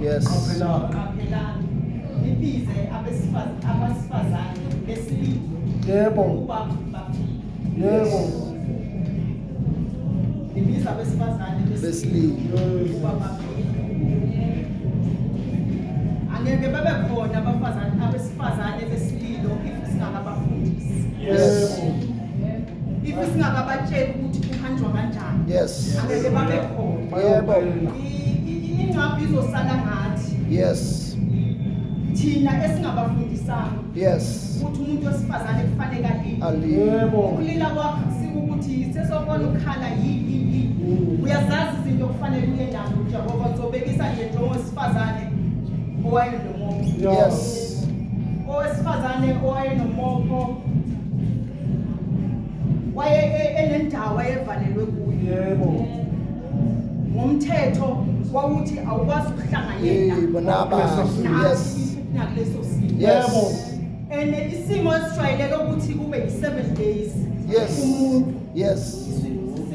Yes. Angeke babe khona abesifazane besililo singakabafundisi. Yes. If singakabatsheli ukuthi kuhanjwa kanjani. Yes. Angeke babe khona. Yebo. Ingcaphi izosala ngathi. Yes. Thina esingabafundisanga. Yes. Ukuthi umuntu wesifazane kufanele alile. Yebo. Ukulila kwakho sikukuthi sesokona ukhala yi. Uyazazi izinto kufanele uyendawo njengoba uzobekisa nje njengowesifazane owayenomopho. Yes. Owesifazane owayenomopho enendawo ayevalelwe kuyo. Yebo. Ngomthetho wawuthi awukwazi ukuhlanganyela. Yebo naba. Yes. Nakuleso simo. Yebo. Isimo esijwayeleke ukuthi kube yi7 days. Yes. Umuntu. Yes.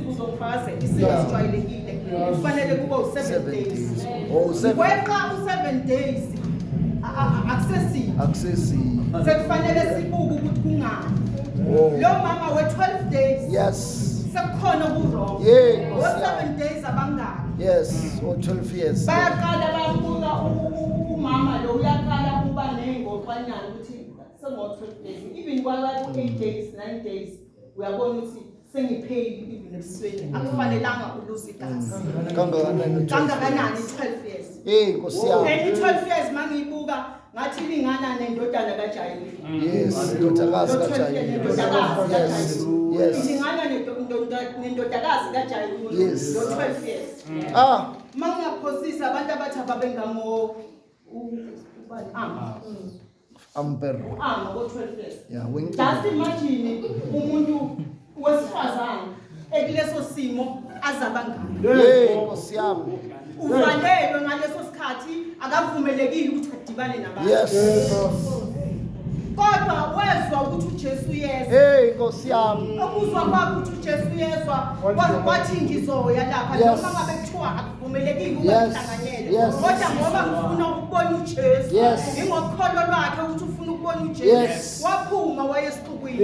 Sizokufasa isimo esijwayelekile. Kufanele kube u7 days. Oh, 7. Kweqa u7 days. Accessi. Sekufanele sibuke ukuthi kungani. Lo mama we12 days. Yes. Sekukhona ku-wrong. Yebo. Ngo7 days abangani. Yes, or 12 years. Bayaqala babuka umama lo uyaqala kuba nengoxanyana ukuthi sengo12 days. Even kwaba 8 days, 9 days uyabona ukuthi sengipheli even ebusweni akufanelanga uluze igazi. Kangakanani 12 years. Nkosi yami. 12 years mangiyibuka ngathi lingana nendodana kaJayeli. Yes, indodakazi kaJayeli. Yes. Lingana nendodakazi kaJayeli. Yes. 12 years. Mangaphosisa abantu abathi ababengamo ubani Amper. ngo12 years. Yeah, when Just imagine umuntu wesifazane ekuleso simo azabangani. Nkosi yami. Uvalelwe ngaleso sikhathi akavumelekile ukuthi adibane nabantu. Yes. Kodwa wezwa ukuthi uJesu yeza. Nkosi yami. Ukuzwa kwakho ukuthi uJesu yezwa wathi ngizoya lapha noma ngabe kuthiwa akuvumelekile ukuhlanganyela. Kodwa ngoba ngifuna ukubona uJesu. Ingokholwa lwakhe ukuthi ufuna ukubona uJesu. Waphuma wayesixukwini.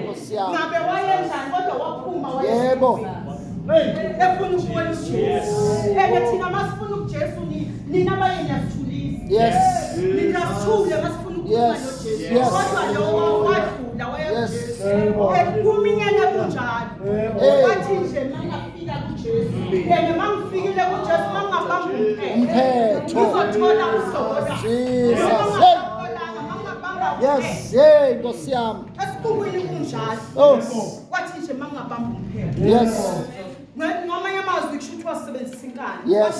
Nkosi yami. Ngabe wayenzani kodwa waphuma Yebo. efuna ukubona uJesu. Thina masifuna uJesu nina abayeniyathulisa. Yes. Ningasithule masifuna ukukhuluma noJesu. Kodwa lo wadlula wayeJesu. Kuminyana kunjalo. Wathi nje mangafika kuJesu. Mangifikile kuJesu mangabamba umphetho. Ngizothola usokola. Jesus. Yes. Nkosi yami. Esikukwini kunjalo. Wathi nje mangabamba umphetho. Yes. Ngamanye amazwi kusho wasebenzisa inkani. Yes.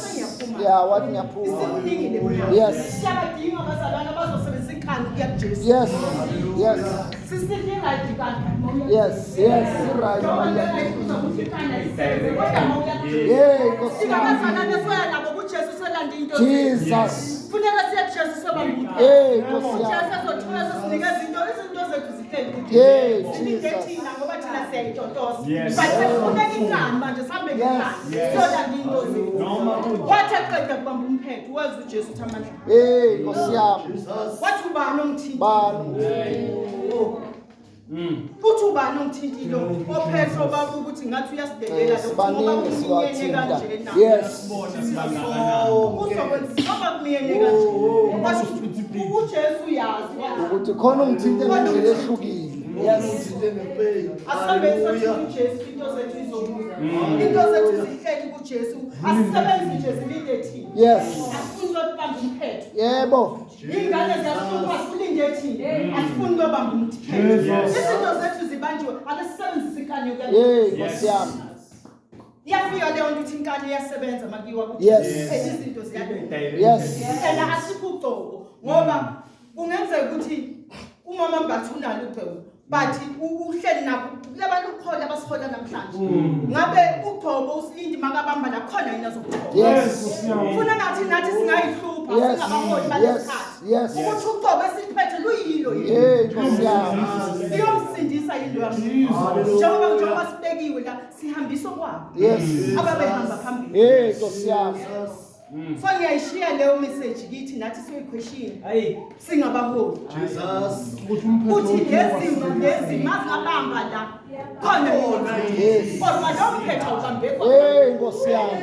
Yeah, wathi ngiyaphuma. Isiningile mina. Yes. Siyabadinga abazalwane abazosebenzisa inkani kuya kuJesu. Yes. Yes. Sisidinga inkani. Yes. Right. Nkosi yami. Abazalwane soya nabo kuJesu selanda into. Jesus. Funeka siye kuJesu sobambulu. Nkosi yami. Jesu azothola sinikeza izinto zethu zihleli kuthi. Thina ngoba thina siyayitotosa. But sekufuneka inkani manje sihambe ngenkani. Siyolanda into zethu. Wathi aqeda kubamba umphetho wazi uJesu uthi amandla. Nkosi yami. Wathi ubani ongithintile? Bani. Futhi ubani ongithintile? Ophethro babu ukuthi ngathi uyasidelela lokho ngoba kumiyene kanjena. Yes. Uzokwenza ngoba kumiyene kanjena. Wathi uJesu yazi ukuthi khona ungithinte ngendlela ehlukile. Yes. Asabe uJesu into zethu izobuza. Into zethu zihleli kuJesu. Asisebenzi nje zilinde thina. Yes. Asifuni ukubamba umphetho. Yebo. Ingane ziyafuna ukulinde thina. Asifuni ukubamba umphetho. Izinto zethu zibanjwe akasebenzise inkani yokuyena. Nkosi yami. Iyafika leyo nto uthi inkani iyasebenza makiwa kuthi. Izinto ziyadela. Yes. Ela asikuqoko ngoba kungenzeka ukuthi umama mbathunalo uGqebu but uhleli nabo labantu ukhola abasihola namhlanje ngabe uGqobo usilindi makabamba la khona yina zokuthola yes ufuna nathi singayihlupa sithupha Yes. singabaholi Yes. balesikhathi Yes. ukuthi uqobo esiphethe luyilo yini Hey, Nkosi yami. iyomsindisa into yami njengoba sibekiwe la sihambisa kwabo Yes. ababehamba phambili Hey, Nkosi yami. so ngiyayishiya leyo message kithi nathi siyoyiquestion singabaholi uthi lezi mazingabamba la khona Yes. kodwa lo mphetho ubambe kwa Hey, Nkosi yami.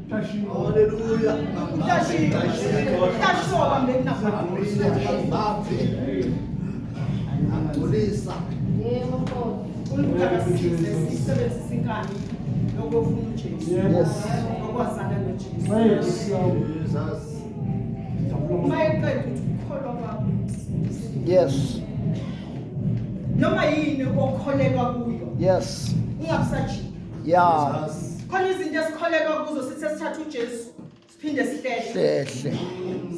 Hallelujah. tashoba mbekuna Angolisa. sisebenzisa inkani lokufuna uJesu Yes. okwazana noJesu Jesus. mayeqeda ukukholwa kwakho Yes. noma yini okholelwa kuyo Yes. ungabusajiki Yeah. khona izinto esikholelwa kuzo sithi sesithatha uJesu siphinde sihlele Shehle.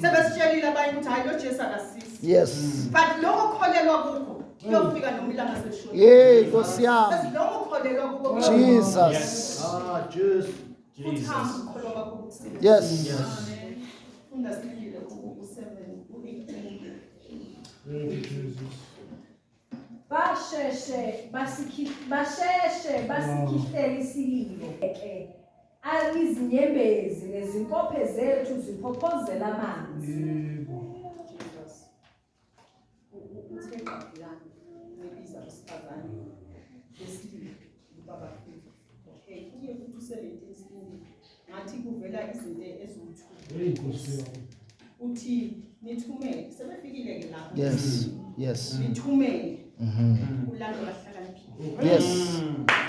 sebesitshelile abanye ukuthi hayi lo Jesu akasisi Yes. but lokho okholelwa kukho kuyofika noma ilanga selishona Hey, Nkosi yami. lokho okholelwa kukho Jesus. Jesus. futhi hamba ukholwa kwakho ukuthi Yes. funda sibile u7 u18 basheshe basikhihlele isililo ke alizinyembezi nezinkophe zethu ziphophozela amanzi Jesus uthe qabilana nebiza besifazane besilile ubaba okay kuye futhi u17 ngathi kuvela izinto eziwu2 uthi nithumele sebefikile ke lapho Yes. Yes. nithumele Mhm. ulando lahlakaniphile Yes.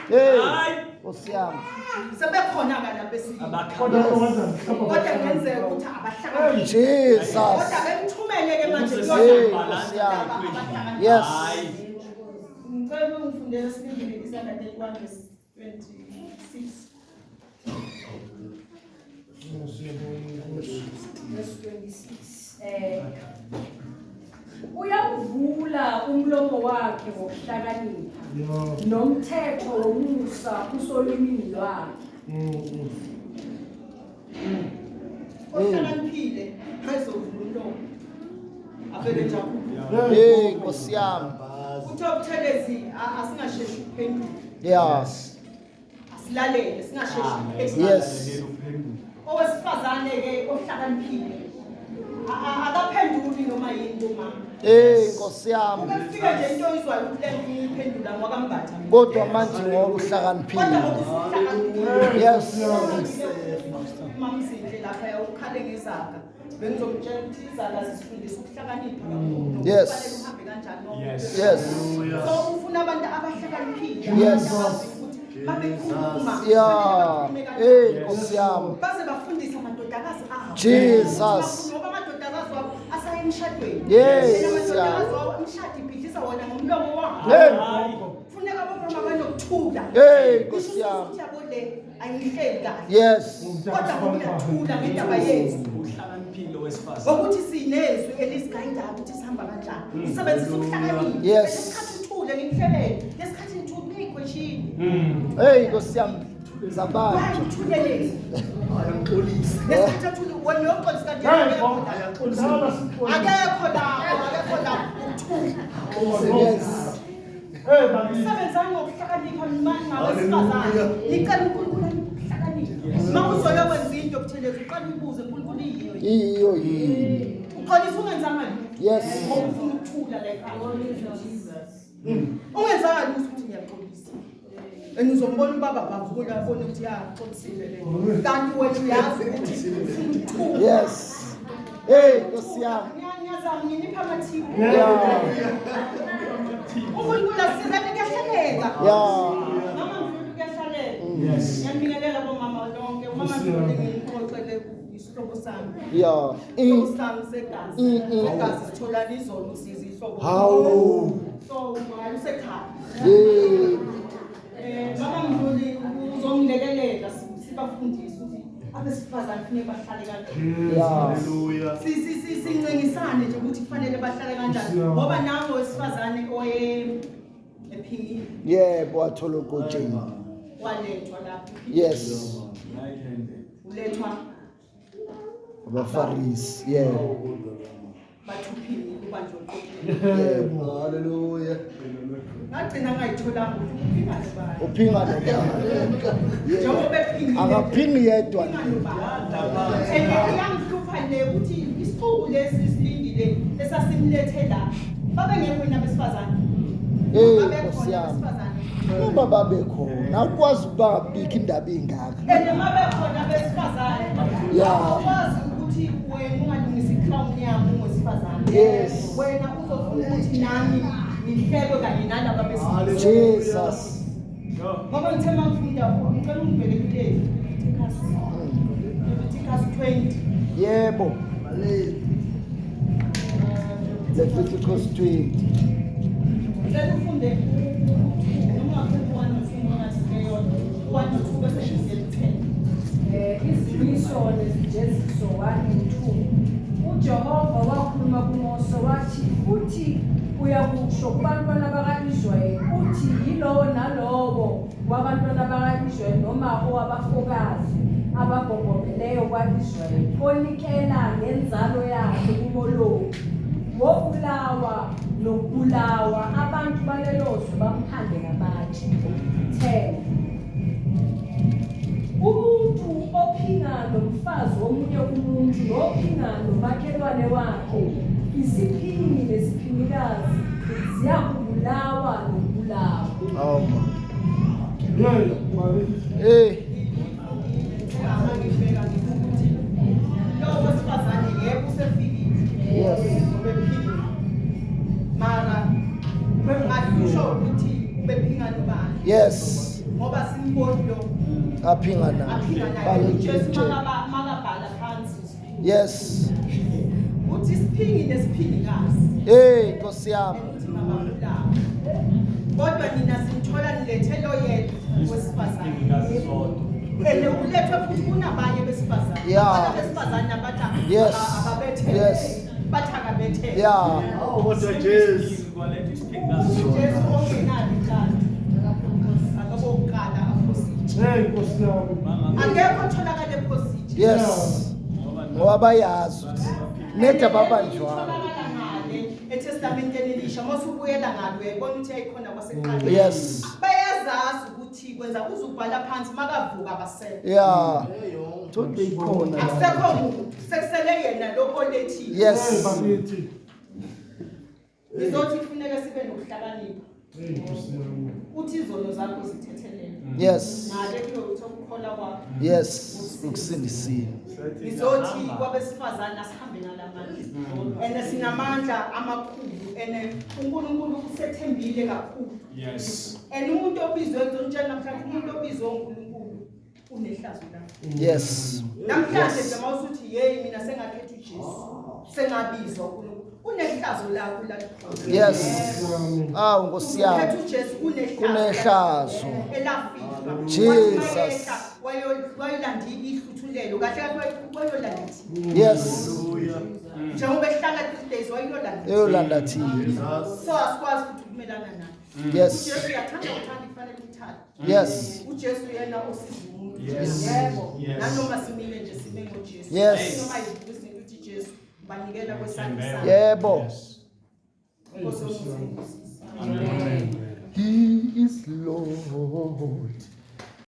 Hey, Nkosi yami. sebekhona ka lapho esilile kodwa ngenzeka ukuthi abahlakaniphile Jesus. kodwa bemthumele ke manje Hey, Nkosi yami. Yes. ngicela ungifundele sibili isanda 31 verse 26 verse 26 uyawuvula umlomo wakhe ngokuhlakanipha nomthetho womusa usolimini lwakhe ohlakaniphile ayizovula umlomo abeke njalo Hey, Nkosi yami. uthi obuthelezi asingasheshi ukuphendula Yeah. asilalele singasheshi Yes. owesifazane ke ohlakaniphile akaphenduli noma yini bomama Hey, Nkosi yami. ukufika nje into oyizwayo ukuthi le ngifuna iphendula ngokambatha Kodwa manje ngoba kodwa uhlakaniphile. ngokuhlakaniphile Yes. mamzinhle lapha ukhale ngezaga bengizomtshela ukuthi izaga zisifundisa ukuhlakanipha kakhulu Yes. kufanele uhambe kanjani noma Yes. so ufuna abantu abahlakaniphile Yes. abazi ukuthi babekhuluma Yeah. Hey, Nkosi yami. baze bafundise amadodakazi abo Jesus. ngoba amadodakazi wabo asaye emshadweni Yes, amadodakazi wabo umshado ibhidlisa wona ngomlomo wabo Hey. kufuneka bomama banokuthula Hey, Nkosi yami. ukuthi yabo le ayihleli kahle Yes. kodwa ngokuyathula ngendaba yethu uhlakaniphile wesifazane ngokuthi sinezwi elizigayida ukuthi sihamba kanjani usebenzisa ukuhlakanipha Yes. lesikhathi uthule ngikuhlelele lesikhathi ngithuke iqweshini Hey, Nkosi yami. Zabantu. bayithulelele Ayaxolisa. lesikhathi athule wena uyoqolisa kanti Ayaxolisa. akekho lapho ukuthula Yes. sebenzani ngokuhlakanipha ngabesifazane nicela uNkulunkulu ukuhlakanipha uma uzoyokwenza into obuthelezi uqala ubuze uNkulunkulu yiyo Iyo yini. uxolisa ungenzanga lutho Yes. ngoba ufuna ukuthula la ekhaya ungenzanga lutho ukuthi ngiyaxolisa engizombona ubaba bavula abone ukuthi yaxolisile le kanti wena uyazi ukuthi ufuna ukuthula Yes. Hey, Nkosi yami. ngiyazama nginipha amathiphu Yeah. uNkulunkulu asizane kuyahleleka Yeah. mama mfulu kuyahleleka ngiyabingelela bomama lonke umama mfulu ngiyixoxele isihlobo sami Yeah. isihlobo sami segazi segazi sitholana izolo usiza ihlobo Hawu. so hayi usekhaya Hey. mama mfulu uzongilekelela sibafundise ukuthi abesifazane kufanele bahlale kanjani Yeah. Hallelujah. sincengisane nje ukuthi kufanele bahlale kanjani ngoba nango wesifazane oye ephingile Yebo, wathola ukutsheni. walethwa lapho Yes. ulethwa abafarisi yebo bathuphile kubanjwe yebo haleluya ngagcina ngayitholanga ukuthi uphinga nobani uphinga nobani njengoba ephingile akaphingi yedwa yangihlupha le ukuthi isixuku lesi silindile esasimlethe la babengekho nabesifazane Nkosi yami uma babekhona akwazi ukuba ngabikho indaba ingaka mabekhona abesifazane akwazi ukuthi wena ungalungisa i-crown yami ungowesifazane Yes. wena uzofuna ukuthi nami ngihlelwe kanye nalaba besifazane Jesus ngoba ngithe mangifunda ngicela ungibheke kule Leviticus 20 yebo Leviticus 20 ngicela ufunde noma ungafuni 1 or 2 ngingaziyona 1 or 2 bese ngizele 10 izimiso nezijeziso 1 and 2 uJehova wakhuluma kuMose wathi uthi uyakusho kubantwana baka-Israyeli uthi yilowo nalowo wabantwana baka-Israyeli noma owabafokazi ababhobhomeleyo kwa-Israyeli onikela ngenzalo yakhe kumoloki wobulawa nokubulawa abantu balelozwe bamphande ngabathi 10 umuntu ophinga nomfazi womunye umuntu nophinga nomakhelwane wakhe isiphingi nesiphinikazi ziyakubulawa nokubulawa ngangifeka ukuthi lowo wesifazane yebo usefikile Yes. bephile mara bengasho ukuthi ubephinga nobani yes ngoba simboni lo aphinga naye aphinga naye balekile Jesu makabhala phansi isiphingi yes uthi isiphingi nesiphingikazi Nkosi yami ukuthi mababulawa kodwa nina simthola nilethe lo yedwa wesifazane and ulethwe futhi kunabanye besifazane Yeah. besifazane nabathi Yes. ababethe Yes. bathi akabethe yeah Kodwa Jesu. Jesu ongenalo icala akabokuqala aphositi akekho otholakala ephositi yes ngoba bayazi ukuthi neda babanjwana tholakala ngale etestamenteni elisha mosubuyela ngalo uyayibona ukuthi yayikhona kwasekuqaleni yes bayazazi ukuthi kwenza uzubhala phansi makavuka basele yeah today ikhona la. akusekho muntu sekusele yena lo olethile yes izothi kufuneka sibe nokuhlakanipha uthi izono zakho zithethelele yes ngale kuyotho ukukhola kwakho yes ukusindisile izothi kwabesifazane asihambe ngalamandla and sinamandla amakhulu and uNkulunkulu usethembile kakhulu Yes. and umuntu obizwe ngizotshela namhlanje umuntu obizwe uNkulunkulu unehlazo lakhe yes namhlanje nje mawusuthi hey mina sengakhetha uJesu sengabizwa uNkulunkulu unehlazo lakho la yes Nkosi yami ukhetha uJesu kunehlazo elafika Jesus. wayolanda ihluthulelo kahle kahle wayolanda yes njengoba ehlala these days wayolanda eyolanda thina so asikwazi ukuthi ukumelana naye yes uJesu uyathanda uthanda ifanele umthanda yes uJesu yena osiza umuntu Yes. yebo Yes. nanoma simile nje sime ngoJesu Yes. noma izinto uthi Jesu banikela kwesandla sakhe yebo Nkosi yomzimba. Amen. he is Lord